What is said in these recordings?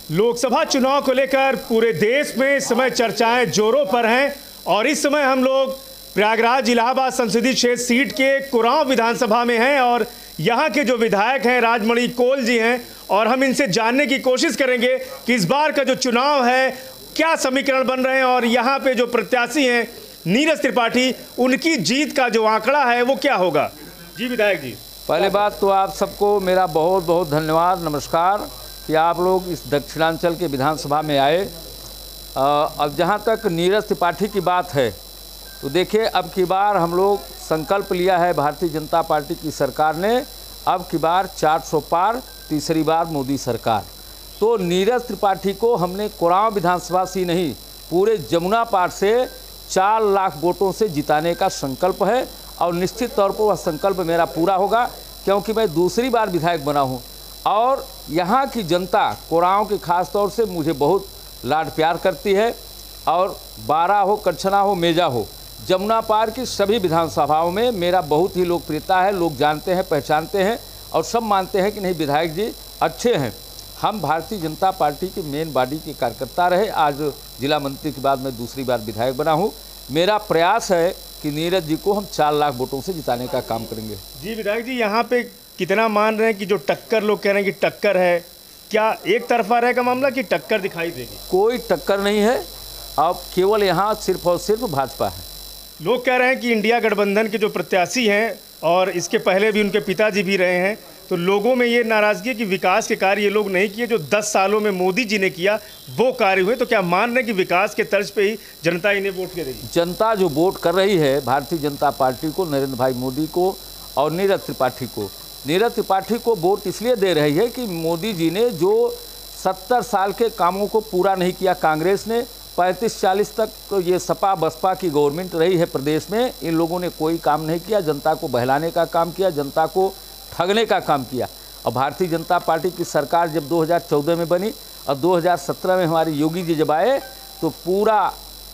लोकसभा चुनाव को लेकर पूरे देश में इस समय चर्चाएं जोरों पर हैं और इस समय हम लोग प्रयागराज इलाहाबाद संसदीय क्षेत्र सीट के कुरांव विधानसभा में हैं और यहाँ के जो विधायक हैं राजमणि कौल जी हैं और हम इनसे जानने की कोशिश करेंगे कि इस बार का जो चुनाव है क्या समीकरण बन रहे हैं और यहाँ पे जो प्रत्याशी हैं नीरज त्रिपाठी, उनकी जीत का जो आंकड़ा है वो क्या होगा। जी विधायक जी, पहले बात तो आप सबको मेरा बहुत बहुत धन्यवाद, नमस्कार कि आप लोग इस दक्षिणांचल के विधानसभा में आए। अब जहाँ तक नीरज त्रिपाठी की बात है तो देखिए, अब की बार हम लोग संकल्प लिया है भारतीय जनता पार्टी की सरकार ने, अब की बार 400 पार, तीसरी बार मोदी सरकार। तो नीरज त्रिपाठी को हमने कुरांव विधानसभा से नहीं, पूरे जमुना पार से 4 लाख वोटों से जिताने का संकल्प है और निश्चित तौर पर वह संकल्प मेरा पूरा होगा, क्योंकि मैं दूसरी बार विधायक बना हूँ और यहाँ की जनता कुरांव की खास तौर से मुझे बहुत लाड प्यार करती है। और बारा हो, कच्छना हो, मेजा हो, जमुना पार की सभी विधानसभाओं में मेरा बहुत ही लोकप्रियता है। लोग जानते हैं, पहचानते हैं और सब मानते हैं कि नहीं विधायक जी अच्छे हैं। हम भारतीय जनता पार्टी के मेन बॉडी के कार्यकर्ता रहे, आज जिला मंत्री के बाद मैं दूसरी बार विधायक बना हूँ। मेरा प्रयास है कि नीरज जी को हम 4 लाख वोटों से जिताने का काम करेंगे। जी विधायक जी, यहाँ पे कितना मान रहे हैं कि जो टक्कर लोग कह रहे हैं कि टक्कर है, क्या एक तरफा रहेगा मामला कि टक्कर दिखाई देगी? कोई टक्कर नहीं है, अब केवल यहाँ सिर्फ और सिर्फ भाजपा है। लोग कह रहे हैं कि इंडिया गठबंधन के जो प्रत्याशी हैं और इसके पहले भी उनके पिताजी भी रहे हैं, तो लोगों में ये नाराज़गी है कि विकास के कार्य ये लोग नहीं किए जो 10 सालों में मोदी जी ने किया वो कार्य हुए। तो क्या मान रहे हैं कि विकास के तर्ज पे ही जनता इन्हें वोट करेगी? जनता जो वोट कर रही है भारतीय जनता पार्टी को, नरेंद्र भाई मोदी को और नीरज त्रिपाठी को, नीरज त्रिपाठी को वोट इसलिए दे रही है कि मोदी जी ने जो 70 साल के कामों को पूरा नहीं किया, कांग्रेस ने 35-40 तक तो ये सपा बसपा की गवर्नमेंट रही है प्रदेश में, इन लोगों ने कोई काम नहीं किया, जनता को बहलाने का काम किया, जनता को ठगने का काम किया। और भारतीय जनता पार्टी की सरकार जब 2014 में बनी और 2017 में हमारे योगी जी जब आए तो पूरा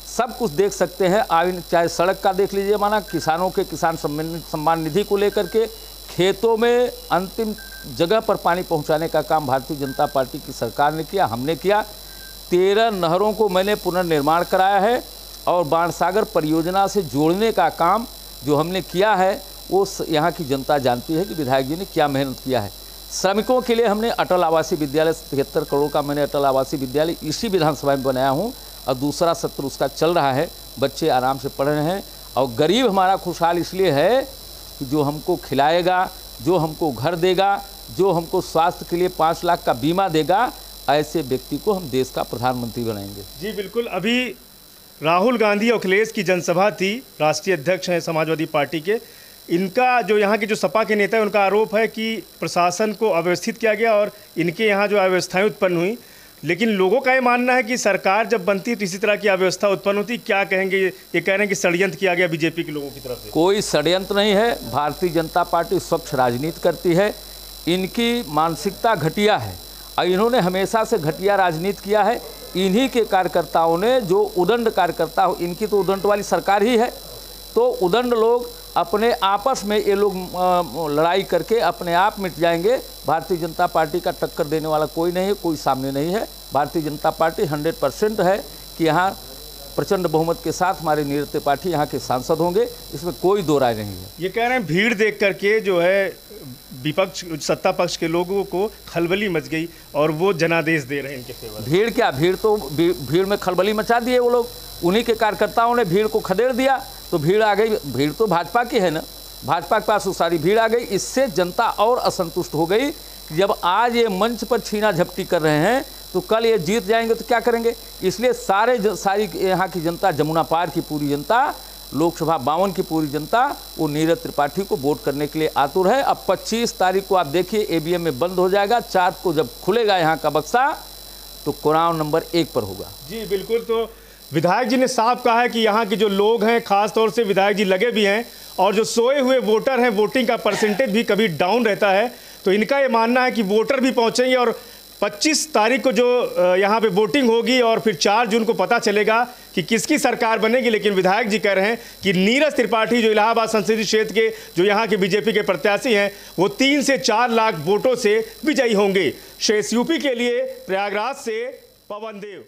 सब कुछ देख सकते हैं। आइन चाहे सड़क का देख लीजिए, माना किसानों के किसान सम्मान निधि को लेकर के, खेतों में अंतिम जगह पर पानी पहुंचाने का काम भारतीय जनता पार्टी की सरकार ने किया, हमने किया। 13 नहरों को मैंने पुनर्निर्माण कराया है और बाणसागर परियोजना से जोड़ने का काम जो हमने किया है वो यहाँ की जनता जानती है कि विधायक जी ने क्या मेहनत किया है। श्रमिकों के लिए हमने अटल आवासीय विद्यालय 73 करोड़ का मैंने अटल आवासीय विद्यालय इसी विधानसभा में बनाया हूँ और दूसरा सत्र उसका चल रहा है, बच्चे आराम से पढ़ रहे हैं। और गरीब हमारा खुशहाल इसलिए है कि जो हमको खिलाएगा, जो हमको घर देगा, जो हमको स्वास्थ्य के लिए 5 लाख का बीमा देगा, ऐसे व्यक्ति को हम देश का प्रधानमंत्री बनाएंगे। जी बिल्कुल। अभी राहुल गांधी और अखिलेश की जनसभा थी, राष्ट्रीय अध्यक्ष हैं समाजवादी पार्टी के, इनका जो यहाँ के जो सपा के नेता है उनका आरोप है कि प्रशासन को अव्यवस्थित किया गया और इनके यहाँ जो अव्यवस्थाएं उत्पन्न हुई। लेकिन लोगों का ये मानना है कि सरकार जब बनती है तो इसी तरह की अव्यवस्था उत्पन्न होती। क्या कहेंगे? ये कह रहे हैं कि षड्यंत्र किया गया बीजेपी के लोगों की तरफ से। कोई षड्यंत्र नहीं है, भारतीय जनता पार्टी स्वच्छ राजनीति करती है। इनकी मानसिकता घटिया है और इन्होंने हमेशा से घटिया राजनीति किया है। इन्हीं के कार्यकर्ताओं ने जो उदंड कार्यकर्ता हो, इनकी तो उदंड वाली सरकार ही है, तो उदंड लोग अपने आपस में ये लोग लड़ाई करके अपने आप मिट जाएंगे। भारतीय जनता पार्टी का टक्कर देने वाला कोई नहीं है, कोई सामने नहीं है। भारतीय जनता पार्टी 100% है कि यहाँ प्रचंड बहुमत के साथ हमारे नीरज त्रिपाठी यहाँ के सांसद होंगे, इसमें कोई दो राय नहीं है। ये कह रहे हैं भीड़ देख करके जो है विपक्ष सत्ता पक्ष के लोगों को खलबली मच गई और वो जनादेश दे रहे हैं इनके फेवर। भीड़ क्या, भीड़ में खलबली मचा दिए वो लोग, उन्हीं के कार्यकर्ताओं ने भीड़ को खदेड़ दिया तो भीड़ आ गई। भीड़ तो भाजपा की है ना, भाजपा के पास वो सारी भीड़ आ गई। इससे जनता और असंतुष्ट हो गई कि जब आज ये मंच पर छीना झपटी कर रहे हैं तो कल ये जीत जाएंगे तो क्या करेंगे। इसलिए सारी यहाँ की जनता, जमुना पार की पूरी जनता, लोकसभा 52 की पूरी जनता वो नीरज त्रिपाठी को वोट करने के लिए आतुर है। अब 25 तारीख को आप देखिए ईवीएम में बंद हो जाएगा, 4 को जब खुलेगा यहाँ का बक्सा तो कुरांव नंबर 1 पर होगा। जी बिल्कुल। तो विधायक जी ने साफ कहा है कि यहाँ के जो लोग हैं, खास तौर से विधायक जी लगे भी हैं और जो सोए हुए वोटर हैं, वोटिंग का परसेंटेज भी कभी डाउन रहता है, तो इनका ये मानना है कि वोटर भी पहुँचेंगे और 25 तारीख को जो यहाँ पे वोटिंग होगी और फिर 4 जून को पता चलेगा कि किसकी सरकार बनेगी। लेकिन विधायक जी कह रहे हैं कि नीरज त्रिपाठी जो इलाहाबाद संसदीय क्षेत्र के जो यहाँ के बीजेपी के प्रत्याशी हैं वो 3 से 4 लाख वोटों से विजयी होंगे। शेष यूपी के लिए प्रयागराज से पवन देव।